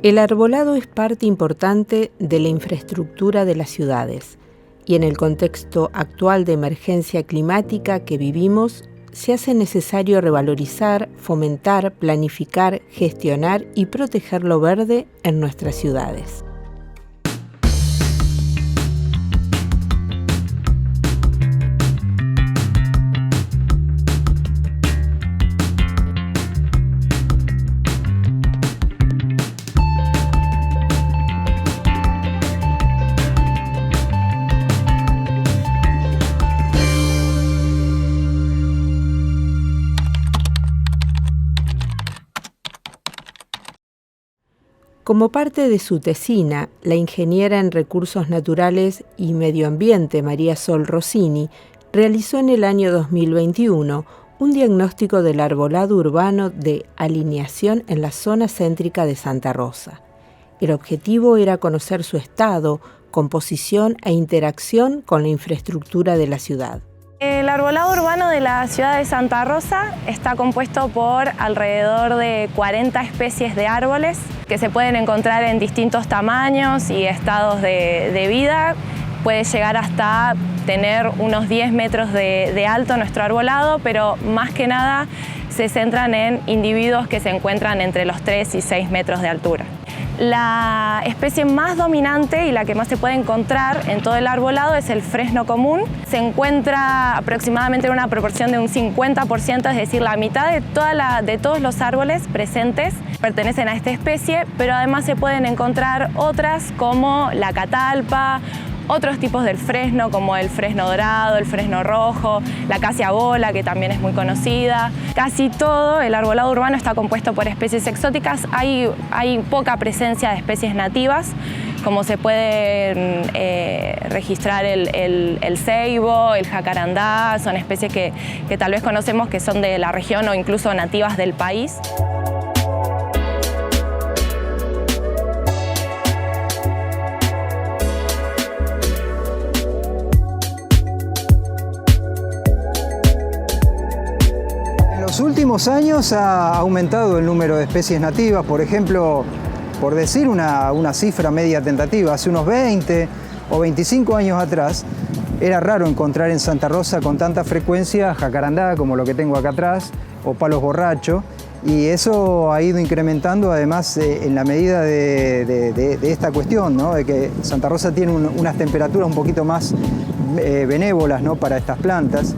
El arbolado es parte importante de la infraestructura de las ciudades y en el contexto actual de emergencia climática que vivimos, se hace necesario revalorizar, fomentar, planificar, gestionar y proteger lo verde en nuestras ciudades. Como parte de su tesina, la ingeniera en Recursos Naturales y Medio Ambiente María Sol Rossini realizó en el año 2021 un diagnóstico del arbolado urbano de alineación en la zona céntrica de Santa Rosa. El objetivo era conocer su estado, composición e interacción con la infraestructura de la ciudad. El arbolado urbano de la ciudad de Santa Rosa está compuesto por alrededor de 40 especies de árboles que se pueden encontrar en distintos tamaños y estados de vida. Puede llegar hasta tener unos 10 metros de alto nuestro arbolado, pero más que nada se centran en individuos que se encuentran entre los 3 y 6 metros de altura. La especie más dominante y la que más se puede encontrar en todo el arbolado es el fresno común. Se encuentra aproximadamente en una proporción de un 50%, es decir, la mitad de todos los árboles presentes pertenecen a esta especie, pero además se pueden encontrar otras como la catalpa, otros tipos del fresno como el fresno dorado, el fresno rojo, la acacia bola, que también es muy conocida. Casi todo el arbolado urbano está compuesto por especies exóticas. Hay poca presencia de especies nativas, como se puede registrar el ceibo, el jacarandá. Son especies que tal vez conocemos que son de la región o incluso nativas del país. En los últimos años ha aumentado el número de especies nativas. Por ejemplo, por decir una cifra media tentativa, hace unos 20 o 25 años atrás era raro encontrar en Santa Rosa con tanta frecuencia jacarandá como lo que tengo acá atrás o palos borracho, y eso ha ido incrementando además en la medida de esta cuestión, ¿no? De que Santa Rosa tiene unas temperaturas un poquito más benévolas, ¿no? Para estas plantas.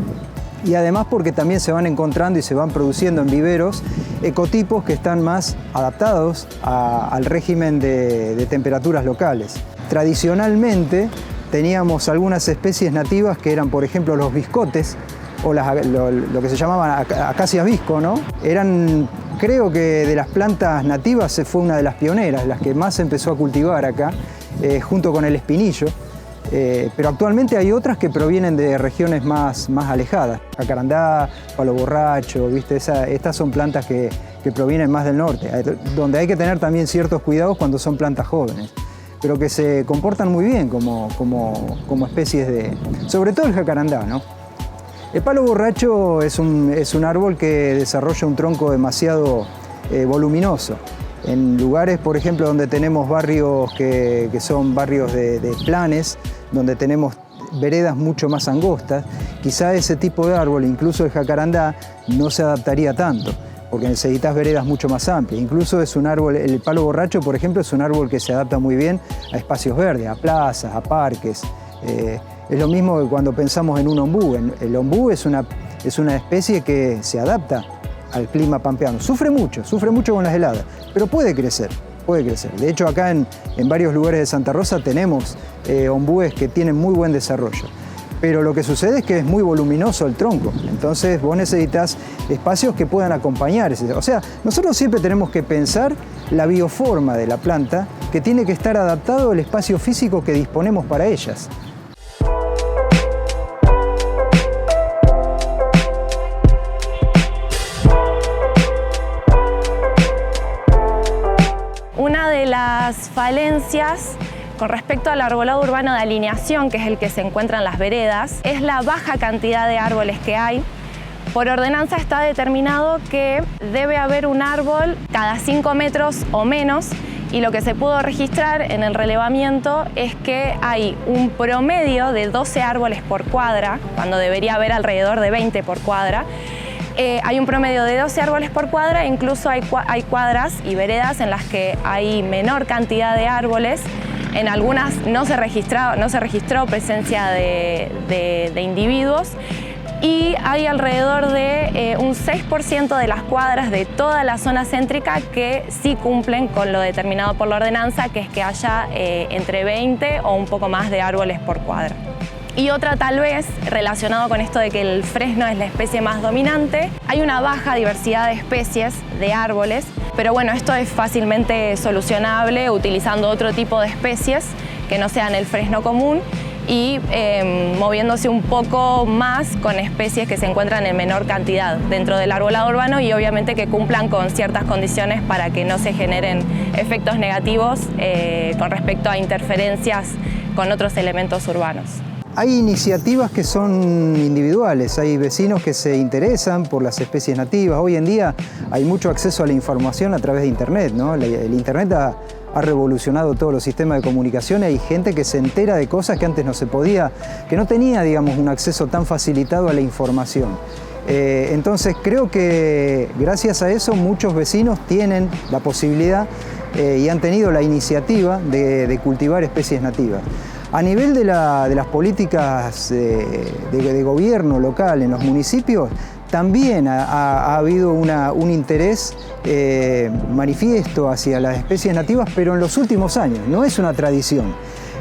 Y además porque también se van encontrando y se van produciendo en viveros ecotipos que están más adaptados al régimen de temperaturas locales. Tradicionalmente teníamos algunas especies nativas que eran, por ejemplo, los biscotes o lo que se llamaban acacias visco, ¿no? Eran, creo que de las plantas nativas fue una de las pioneras, las que más se empezó a cultivar acá, junto con el espinillo. Pero actualmente hay otras que provienen de regiones más alejadas. Jacarandá, palo borracho, ¿viste? Estas son plantas que provienen más del norte, donde hay que tener también ciertos cuidados cuando son plantas jóvenes, pero que se comportan muy bien como especies sobre todo el jacarandá, ¿no? El palo borracho es un árbol que desarrolla un tronco demasiado voluminoso. En lugares, por ejemplo, donde tenemos barrios que son barrios de planes, donde tenemos veredas mucho más angostas, quizá ese tipo de árbol, incluso el jacarandá, no se adaptaría tanto, porque necesitas veredas mucho más amplias. Incluso es un árbol, el palo borracho, por ejemplo, es un árbol que se adapta muy bien a espacios verdes, a plazas, a parques. Es lo mismo que cuando pensamos en un ombú. El ombú es una especie que se adapta al clima pampeano. Sufre mucho con las heladas, pero puede crecer. De hecho, acá en varios lugares de Santa Rosa tenemos ombúes que tienen muy buen desarrollo. Pero lo que sucede es que es muy voluminoso el tronco, entonces vos necesitas espacios que puedan acompañar. O sea, nosotros siempre tenemos que pensar la bioforma de la planta, que tiene que estar adaptado al espacio físico que disponemos para ellas. Una de las falencias con respecto al arbolado urbano de alineación, que es el que se encuentra en las veredas, es la baja cantidad de árboles que hay. Por ordenanza está determinado que debe haber un árbol cada 5 metros o menos, y lo que se pudo registrar en el relevamiento es que hay un promedio de 12 árboles por cuadra, cuando debería haber alrededor de 20 por cuadra. Hay un promedio de 12 árboles por cuadra, incluso hay cuadras y veredas en las que hay menor cantidad de árboles. En algunas no se registró presencia de individuos, y hay alrededor de un 6% de las cuadras de toda la zona céntrica que sí cumplen con lo determinado por la ordenanza, que es que haya entre 20 o un poco más de árboles por cuadra. Y otra, tal vez, relacionado con esto de que el fresno es la especie más dominante, hay una baja diversidad de especies de árboles, pero bueno, esto es fácilmente solucionable utilizando otro tipo de especies que no sean el fresno común, y moviéndose un poco más con especies que se encuentran en menor cantidad dentro del arbolado urbano, y obviamente que cumplan con ciertas condiciones para que no se generen efectos negativos con respecto a interferencias con otros elementos urbanos. Hay iniciativas que son individuales, hay vecinos que se interesan por las especies nativas. Hoy en día hay mucho acceso a la información a través de Internet, ¿no? El Internet ha revolucionado todos los sistemas de comunicación, y hay gente que se entera de cosas que antes no se podía, que no tenía, digamos, un acceso tan facilitado a la información. Entonces creo que gracias a eso muchos vecinos tienen la posibilidad y han tenido la iniciativa de cultivar especies nativas. A nivel de las políticas de gobierno local en los municipios, también ha habido un interés manifiesto hacia las especies nativas, pero en los últimos años, no es una tradición.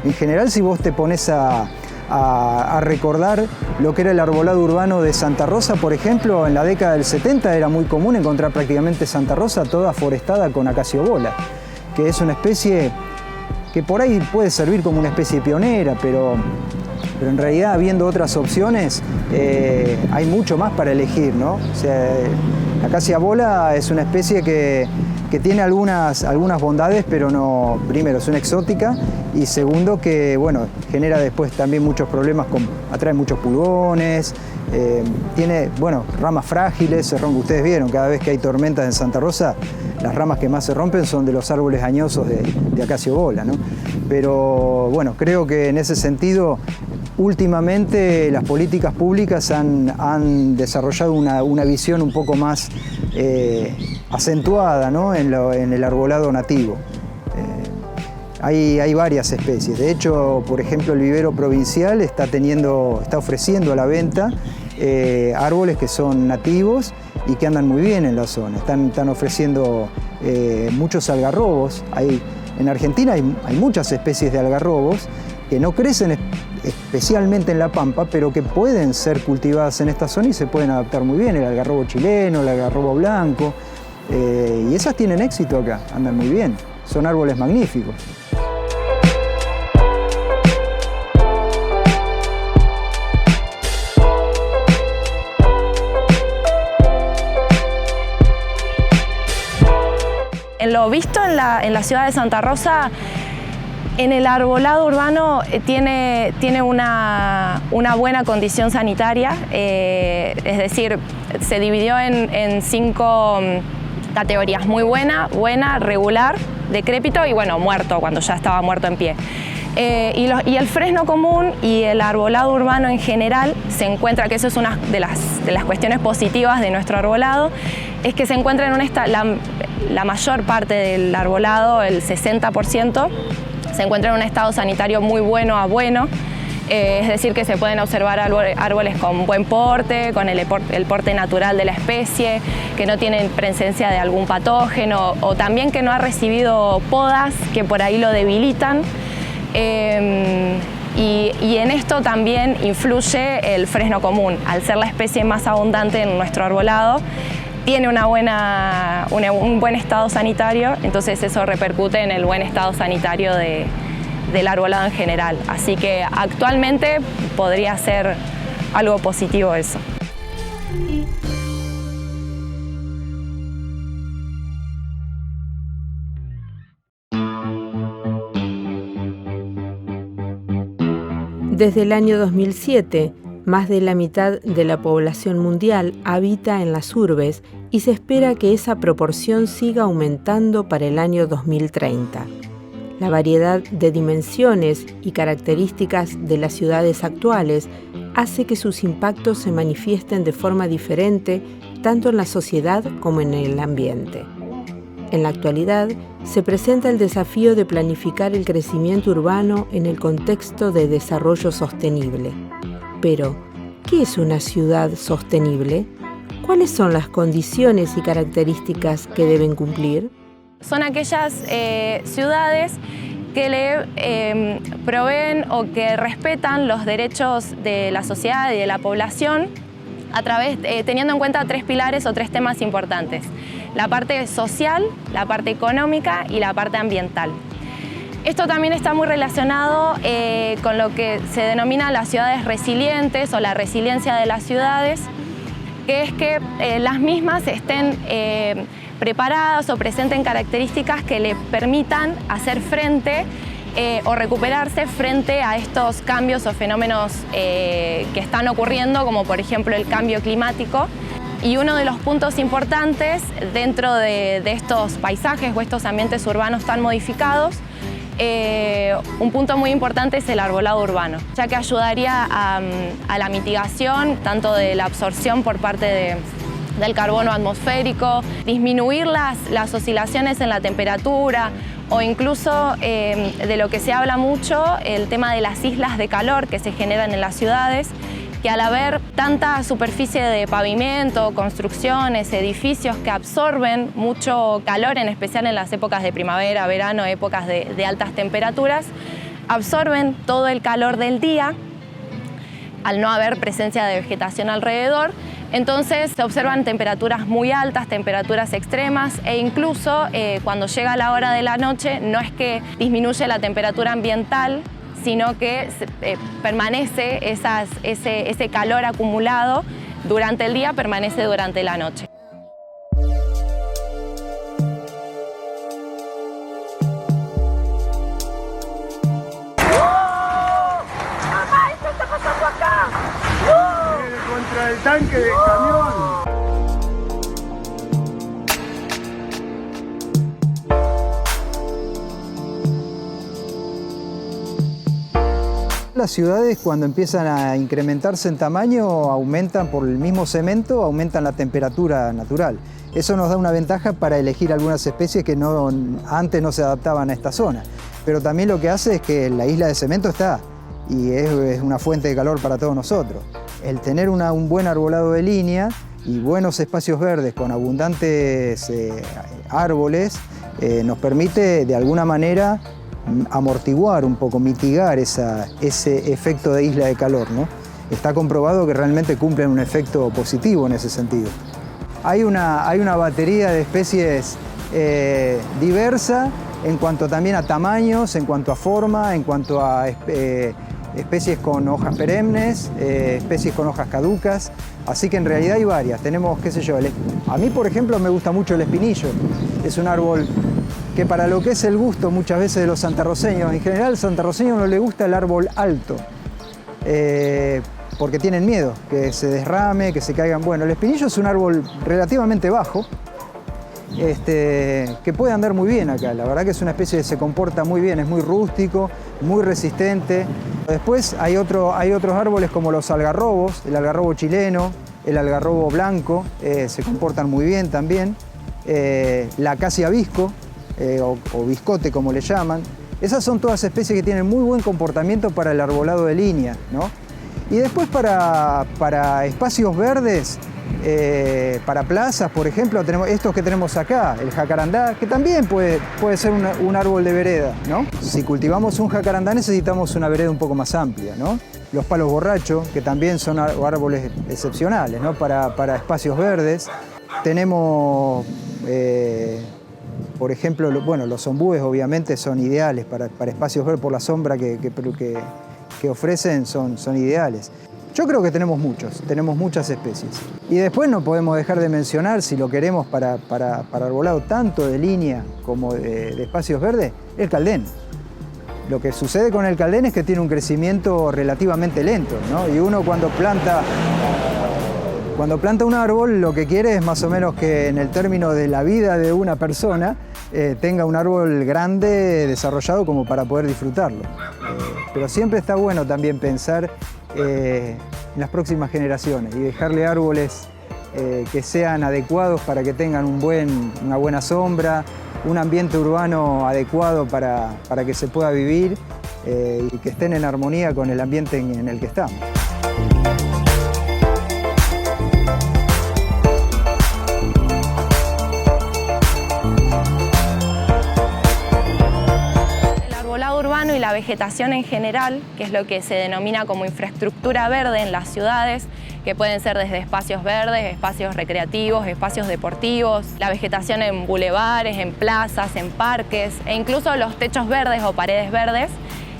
En general, si vos te pones a recordar lo que era el arbolado urbano de Santa Rosa, por ejemplo, en la década del 70 era muy común encontrar prácticamente Santa Rosa toda forestada con acacio bola, que es una especie que por ahí puede servir como una especie pionera, pero en realidad, habiendo otras opciones, hay mucho más para elegir, ¿no? O sea, la acacia bola es una especie que tiene algunas bondades, pero no, primero, es una exótica, y segundo, que bueno, genera después también muchos problemas, atrae muchos pulgones, tiene, bueno, ramas frágiles, se rompe. Ustedes vieron, cada vez que hay tormentas en Santa Rosa, las ramas que más se rompen son de los árboles añosos de acacio bola, ¿no? Pero bueno, creo que en ese sentido, últimamente las políticas públicas han desarrollado una visión un poco más acentuada, ¿no? en el arbolado nativo. Hay varias especies. De hecho, por ejemplo, el vivero provincial está ofreciendo a la venta árboles que son nativos y que andan muy bien en la zona. Están ofreciendo muchos algarrobos. En Argentina hay muchas especies de algarrobos que no crecen especialmente en la Pampa, pero que pueden ser cultivadas en esta zona y se pueden adaptar muy bien. El algarrobo chileno, el algarrobo blanco, y esas tienen éxito acá, andan muy bien. Son árboles magníficos. En lo visto en la ciudad de Santa Rosa, en el arbolado urbano tiene una buena condición sanitaria, es decir, se dividió en 5 categorías: muy buena, regular, decrépito y bueno, muerto, cuando ya estaba muerto en pie. Y el fresno común y el arbolado urbano en general se encuentra, que eso es una de las cuestiones positivas de nuestro arbolado, es que se encuentra en la mayor parte del arbolado, el 60%, se encuentra en un estado sanitario muy bueno a bueno, es decir, que se pueden observar árboles con buen porte, con el porte natural de la especie, que no tienen presencia de algún patógeno, o también que no ha recibido podas que por ahí lo debilitan. Y en esto también influye el fresno común. Al ser la especie más abundante en nuestro arbolado, tiene un buen estado sanitario, entonces eso repercute en el buen estado sanitario del arbolado en general. Así que actualmente podría ser algo positivo eso. Desde el año 2007, más de la mitad de la población mundial habita en las urbes y se espera que esa proporción siga aumentando para el año 2030. La variedad de dimensiones y características de las ciudades actuales hace que sus impactos se manifiesten de forma diferente tanto en la sociedad como en el ambiente. En la actualidad, se presenta el desafío de planificar el crecimiento urbano en el contexto de desarrollo sostenible. Pero, ¿qué es una ciudad sostenible? ¿Cuáles son las condiciones y características que deben cumplir? Son aquellas ciudades que le proveen o que respetan los derechos de la sociedad y de la población a través, teniendo en cuenta 3 pilares o 3 temas importantes: la parte social, la parte económica y la parte ambiental. Esto también está muy relacionado con lo que se denomina las ciudades resilientes o la resiliencia de las ciudades, que es que las mismas estén preparadas o presenten características que le permitan hacer frente o recuperarse frente a estos cambios o fenómenos que están ocurriendo, como por ejemplo el cambio climático. Y uno de los puntos importantes dentro de estos paisajes o estos ambientes urbanos tan modificados, un punto muy importante es el arbolado urbano, ya que ayudaría a la mitigación tanto de la absorción por parte del carbono atmosférico, disminuir las oscilaciones en la temperatura o incluso de lo que se habla mucho, el tema de las islas de calor que se generan en las ciudades, que al haber tanta superficie de pavimento, construcciones, edificios que absorben mucho calor, en especial en las épocas de primavera, verano, épocas de altas temperaturas, absorben todo el calor del día al no haber presencia de vegetación alrededor. Entonces se observan temperaturas muy altas, temperaturas extremas e incluso cuando llega la hora de la noche no es que disminuye la temperatura ambiental, sino que permanece ese calor acumulado durante el día, permanece durante la noche. Contra el tanque del camión. Las ciudades, cuando empiezan a incrementarse en tamaño, aumentan por el mismo cemento, aumentan la temperatura natural. Eso nos da una ventaja para elegir algunas especies que antes no se adaptaban a esta zona. Pero también lo que hace es que la isla de cemento está y es una fuente de calor para todos nosotros. El tener un buen arbolado de línea y buenos espacios verdes con abundantes árboles nos permite de alguna manera amortiguar un poco, mitigar ese efecto de isla de calor, ¿no? Está comprobado que realmente cumplen un efecto positivo en ese sentido. Hay una batería de especies diversa en cuanto también a tamaños, en cuanto a forma, en cuanto a especies con hojas perennes, especies con hojas caducas, así que en realidad hay varias. Tenemos, qué sé yo, a mí por ejemplo me gusta mucho el espinillo, es un árbol que para lo que es el gusto muchas veces de los santarroceños, en general al santarroceño no le gusta el árbol alto, porque tienen miedo, que se desrame, que se caigan. Bueno, el espinillo es un árbol relativamente bajo, que puede andar muy bien acá. La verdad que es una especie que se comporta muy bien, es muy rústico, muy resistente. Después hay otros árboles como los algarrobos, el algarrobo chileno, el algarrobo blanco, se comportan muy bien también. La acacia visco, o biscote como le llaman. Esas son todas especies que tienen muy buen comportamiento para el arbolado de línea, ¿no? Y después para espacios verdes, para plazas, por ejemplo, tenemos estos que tenemos acá, el jacarandá, que también puede ser un árbol de vereda, ¿no? Si cultivamos un jacarandá necesitamos una vereda un poco más amplia, ¿no? Los palos borrachos, que también son árboles excepcionales, ¿no? Para espacios verdes. Tenemos por ejemplo, los ombúes obviamente son ideales para espacios verdes por la sombra que ofrecen, son ideales. Yo creo que tenemos muchas especies. Y después no podemos dejar de mencionar, si lo queremos para arbolado tanto de línea como de espacios verdes, el caldén. Lo que sucede con el caldén es que tiene un crecimiento relativamente lento, ¿no? Y uno cuando planta Cuando planta un árbol, lo que quiere es más o menos que en el término de la vida de una persona tenga un árbol grande, desarrollado como para poder disfrutarlo. Pero siempre está bueno también pensar en las próximas generaciones y dejarle árboles que sean adecuados para que tengan una buena sombra, un ambiente urbano adecuado para que se pueda vivir y que estén en armonía con el ambiente en el que estamos. Urbano y la vegetación en general, que es lo que se denomina como infraestructura verde en las ciudades, que pueden ser desde espacios verdes, espacios recreativos, espacios deportivos, la vegetación en bulevares, en plazas, en parques e incluso los techos verdes o paredes verdes,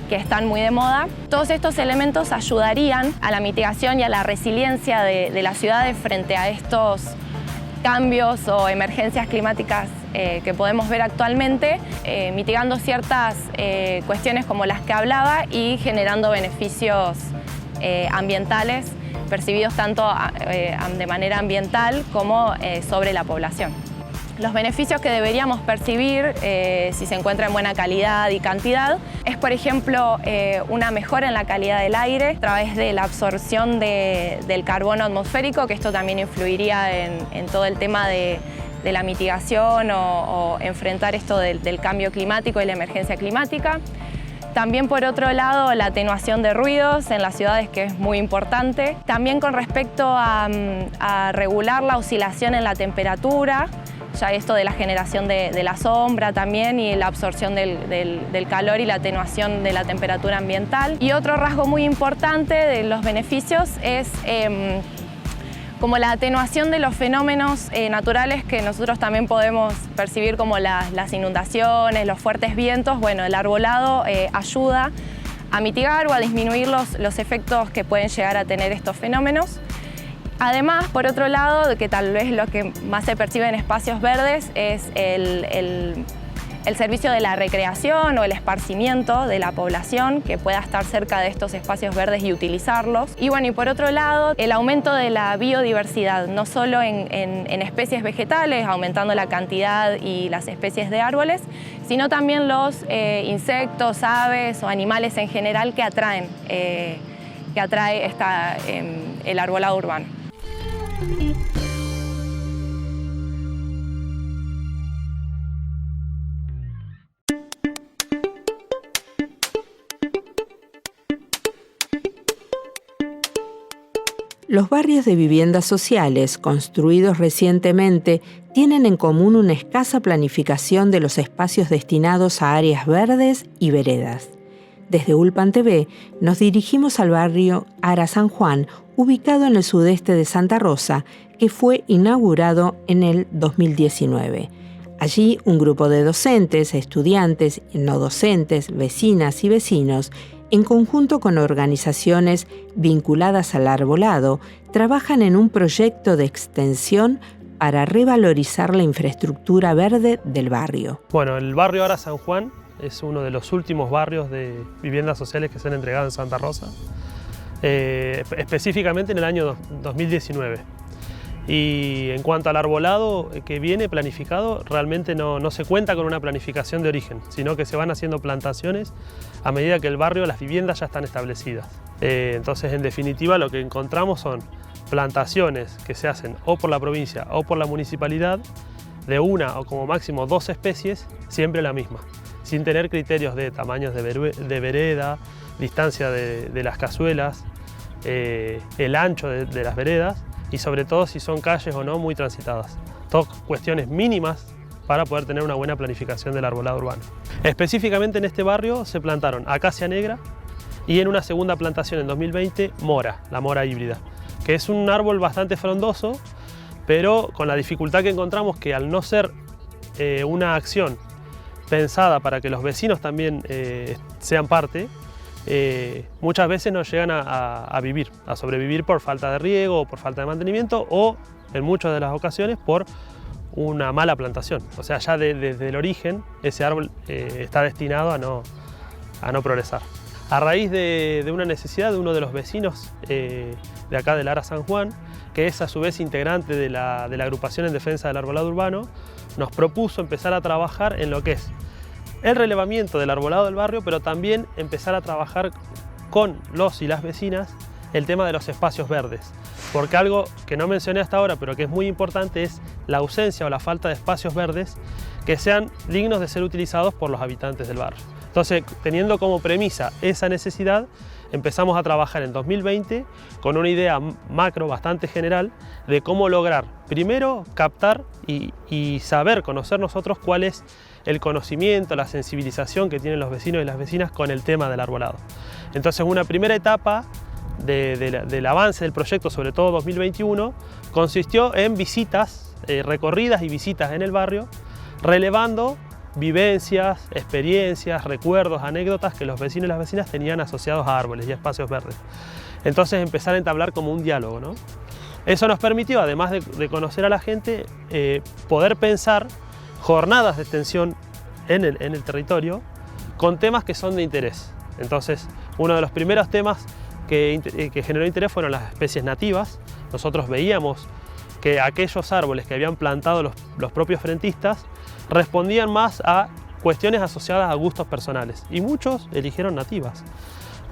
que están muy de moda. Todos estos elementos ayudarían a la mitigación y a la resiliencia de las ciudades frente a estos cambios o emergencias climáticas que podemos ver actualmente, mitigando ciertas cuestiones como las que hablaba y generando beneficios ambientales percibidos tanto de manera ambiental como sobre la población. Los beneficios que deberíamos percibir si se encuentra en buena calidad y cantidad es, por ejemplo, una mejora en la calidad del aire a través de la absorción del carbono atmosférico, que esto también influiría en todo el tema de la mitigación o enfrentar esto del cambio climático y la emergencia climática. También, por otro lado, la atenuación de ruidos en las ciudades, que es muy importante. También con respecto a regular la oscilación en la temperatura, ya esto de la generación de la sombra también y la absorción del calor y la atenuación de la temperatura ambiental. Y otro rasgo muy importante de los beneficios es como la atenuación de los fenómenos naturales que nosotros también podemos percibir, como las inundaciones, los fuertes vientos. Bueno, el arbolado ayuda a mitigar o a disminuir los efectos que pueden llegar a tener estos fenómenos. Además, por otro lado, que tal vez lo que más se percibe en espacios verdes es el servicio de la recreación o el esparcimiento de la población que pueda estar cerca de estos espacios verdes y utilizarlos. Y bueno, y por otro lado, el aumento de la biodiversidad, no solo en especies vegetales, aumentando la cantidad y las especies de árboles, sino también los insectos, aves o animales en general que atrae el arbolado urbano. Los barrios de viviendas sociales construidos recientemente tienen en común una escasa planificación de los espacios destinados a áreas verdes y veredas. Desde Ulpan TV nos dirigimos al barrio Ara San Juan, ubicado en el sudeste de Santa Rosa, que fue inaugurado en el 2019. Allí, un grupo de docentes, estudiantes, no docentes, vecinas y vecinos, en conjunto con organizaciones vinculadas al arbolado, trabajan en un proyecto de extensión para revalorizar la infraestructura verde del barrio. Bueno, el barrio Ara San Juan es uno de los últimos barrios de viviendas sociales que se han entregado en Santa Rosa, específicamente en el año 2019. Y en cuanto al arbolado que viene planificado, realmente no se cuenta con una planificación de origen, sino que se van haciendo plantaciones a medida que el barrio, las viviendas ya están establecidas. Entonces, en definitiva, lo que encontramos son plantaciones que se hacen o por la provincia o por la municipalidad de una o como máximo 2 especies, siempre la misma, sin tener criterios de tamaños de vereda, distancia de las cazuelas, el ancho de las veredas, y sobre todo si son calles o no muy transitadas. Todas cuestiones mínimas para poder tener una buena planificación del arbolado urbano. Específicamente en este barrio se plantaron acacia negra y en una segunda plantación en 2020 mora, la mora híbrida, que es un árbol bastante frondoso, pero con la dificultad que encontramos que al no ser una acción pensada para que los vecinos también sean parte, muchas veces no llegan a vivir, a sobrevivir por falta de riego, o por falta de mantenimiento o, en muchas de las ocasiones, por una mala plantación. O sea, ya desde el origen ese árbol está destinado a no progresar. a raíz de una necesidad de uno de los vecinos de acá del ARA San Juan, que es a su vez integrante de la agrupación en defensa del arbolado urbano, nos propuso empezar a trabajar en lo que es el relevamiento del arbolado del barrio, pero también empezar a trabajar con los y las vecinas el tema de los espacios verdes. Porque algo que no mencioné hasta ahora, pero que es muy importante, es la ausencia o la falta de espacios verdes que sean dignos de ser utilizados por los habitantes del barrio. Entonces, teniendo como premisa esa necesidad, empezamos a trabajar en 2020 con una idea macro bastante general de cómo lograr, primero, captar y saber, conocer nosotros cuál es el conocimiento, la sensibilización que tienen los vecinos y las vecinas con el tema del arbolado. Entonces, una primera etapa del avance del proyecto, sobre todo 2021, consistió en visitas, recorridas y visitas en el barrio, relevando vivencias, experiencias, recuerdos, anécdotas que los vecinos y las vecinas tenían asociados a árboles y a espacios verdes. Entonces empezar a entablar como un diálogo, ¿no? Eso nos permitió, además de conocer a la gente, poder pensar jornadas de extensión en el territorio con temas que son de interés. Entonces, uno de los primeros temas que generó interés fueron las especies nativas. Nosotros veíamos que aquellos árboles que habían plantado los propios frentistas respondían más a cuestiones asociadas a gustos personales, y muchos eligieron nativas,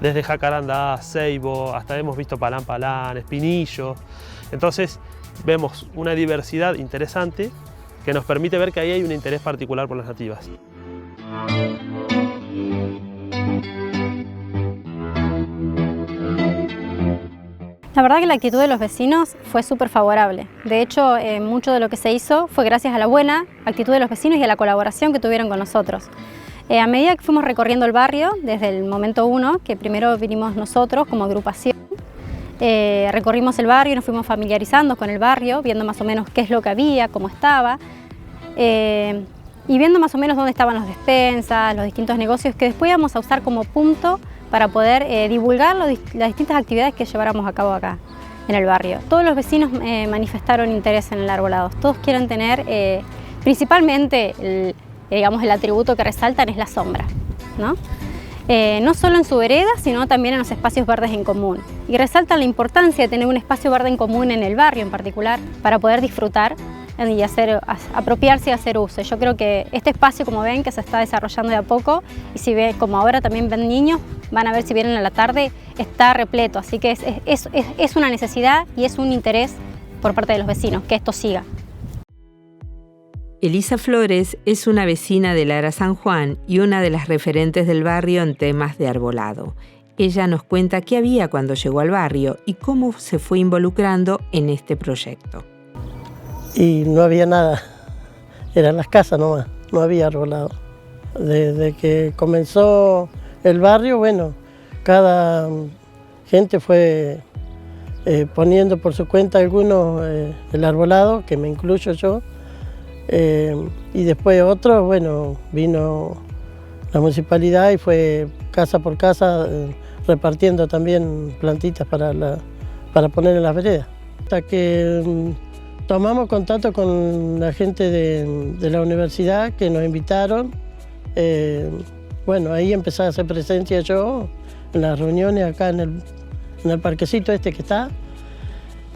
desde jacarandá, ceibo, hasta hemos visto palán palán, espinillo. Entonces vemos una diversidad interesante que nos permite ver que ahí hay un interés particular por las nativas. La verdad que la actitud de los vecinos fue súper favorable. De hecho, mucho de lo que se hizo fue gracias a la buena actitud de los vecinos y a la colaboración que tuvieron con nosotros. A medida que fuimos recorriendo el barrio, desde el momento 1, que primero vinimos nosotros como agrupación, recorrimos el barrio y nos fuimos familiarizando con el barrio, viendo más o menos qué es lo que había, cómo estaba, y viendo más o menos dónde estaban las despensas, los distintos negocios que después íbamos a usar como punto para poder divulgar las distintas actividades que lleváramos a cabo acá en el barrio. Todos los vecinos manifestaron interés en el arbolado. Todos quieren tener, principalmente, el atributo que resaltan es la sombra, ¿no? No solo en su vereda, sino también en los espacios verdes en común. Y resaltan la importancia de tener un espacio verde en común en el barrio en particular para poder disfrutar y apropiarse y hacer uso. Yo creo que este espacio, como ven, que se está desarrollando de a poco, y si ven, como ahora también ven niños, van a ver si vienen a la tarde, está repleto. Así que es una necesidad y es un interés por parte de los vecinos que esto siga. Elisa Flores es una vecina del ARA San Juan y una de las referentes del barrio en temas de arbolado. Ella nos cuenta qué había cuando llegó al barrio y cómo se fue involucrando en este proyecto. Y no había nada, eran las casas nomás, no había arbolado. Desde que comenzó el barrio, bueno, cada gente fue poniendo por su cuenta algunos el arbolado, que me incluyo yo, y después otro, bueno, vino la municipalidad y fue casa por casa repartiendo también plantitas para poner en las veredas. Hasta que tomamos contacto con la gente de la universidad que nos invitaron. Bueno, ahí empecé a hacer presencia yo en las reuniones acá en el parquecito este que está.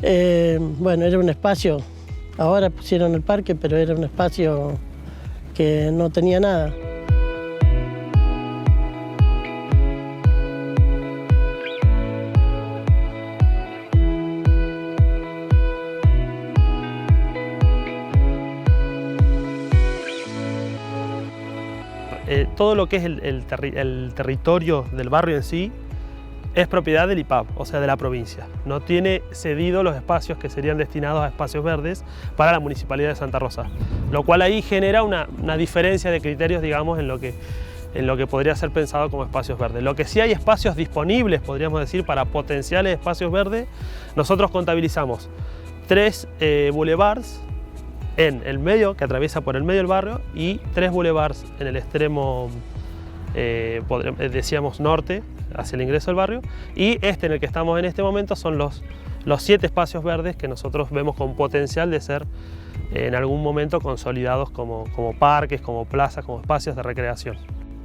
Bueno, era un espacio, ahora pusieron el parque, pero era un espacio que no tenía nada. Todo lo que es el territorio del barrio en sí es propiedad del IPAB, o sea, de la provincia. No tiene cedido los espacios que serían destinados a espacios verdes para la Municipalidad de Santa Rosa, lo cual ahí genera una diferencia de criterios, digamos, en lo que podría ser pensado como espacios verdes. Lo que sí hay espacios disponibles, podríamos decir, para potenciales espacios verdes. Nosotros contabilizamos 3 boulevards en el medio, que atraviesa por el medio del barrio, y 3 boulevards en el extremo, decíamos, norte, hacia el ingreso del barrio, y este en el que estamos en este momento son los 7 espacios verdes que nosotros vemos con potencial de ser en algún momento consolidados como parques, como plazas, como espacios de recreación.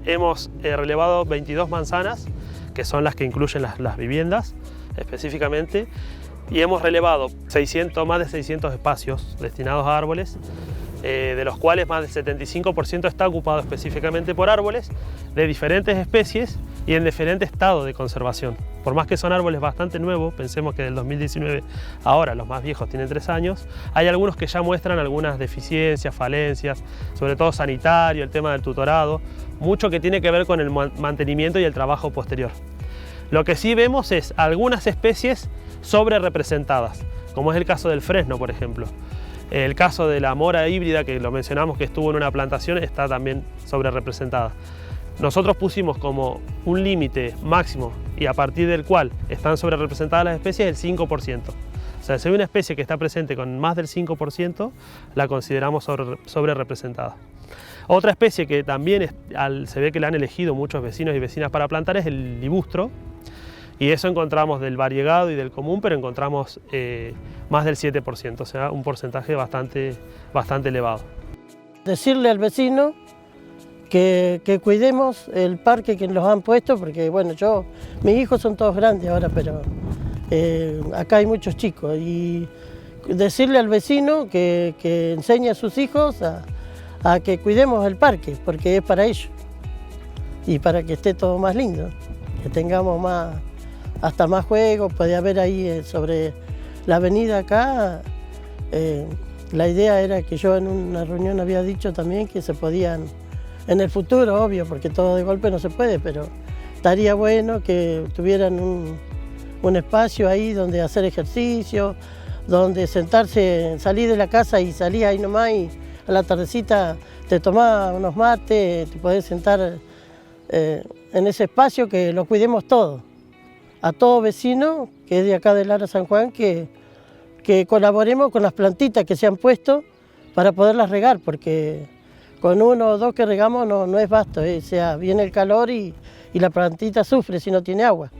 Hemos relevado 22 manzanas que son las que incluyen las viviendas específicamente, y hemos relevado más de 600 espacios destinados a árboles, de los cuales más del 75% está ocupado específicamente por árboles de diferentes especies y en diferente estado de conservación. Por más que son árboles bastante nuevos, pensemos que del 2019 ahora los más viejos tienen 3 años, hay algunos que ya muestran algunas deficiencias, falencias, sobre todo sanitario, el tema del tutorado, mucho que tiene que ver con el mantenimiento y el trabajo posterior. Lo que sí vemos es algunas especies sobre representadas, como es el caso del fresno, por ejemplo. El caso de la mora híbrida, que lo mencionamos, que estuvo en una plantación, está también sobre representada. Nosotros pusimos como un límite máximo y a partir del cual están sobre representadas las especies el 5%. O sea, si hay una especie que está presente con más del 5%, la consideramos sobre representada. Otra especie que también se ve que la han elegido muchos vecinos y vecinas para plantar es el libustro. Y eso encontramos del variegado y del común, pero encontramos más del 7%, o sea, un porcentaje bastante elevado. Decirle al vecino que cuidemos el parque que nos han puesto, porque bueno, mis hijos son todos grandes ahora, pero acá hay muchos chicos. Y decirle al vecino que enseñe a sus hijos a que cuidemos el parque, porque es para ellos. Y para que esté todo más lindo, que tengamos hasta más juegos. Puede haber ahí sobre la avenida acá, la idea era que yo en una reunión había dicho también que se podían, en el futuro obvio, porque todo de golpe no se puede, pero estaría bueno que tuvieran un espacio ahí donde hacer ejercicio, donde sentarse, salir de la casa y salir ahí nomás y a la tardecita te tomás unos mates, te podés sentar en ese espacio, que lo cuidemos todo. A todo vecino que es de acá de Lara San Juan, que colaboremos con las plantitas que se han puesto para poderlas regar, porque con 1 o 2 que regamos no es basto, o sea, viene el calor y la plantita sufre si no tiene agua.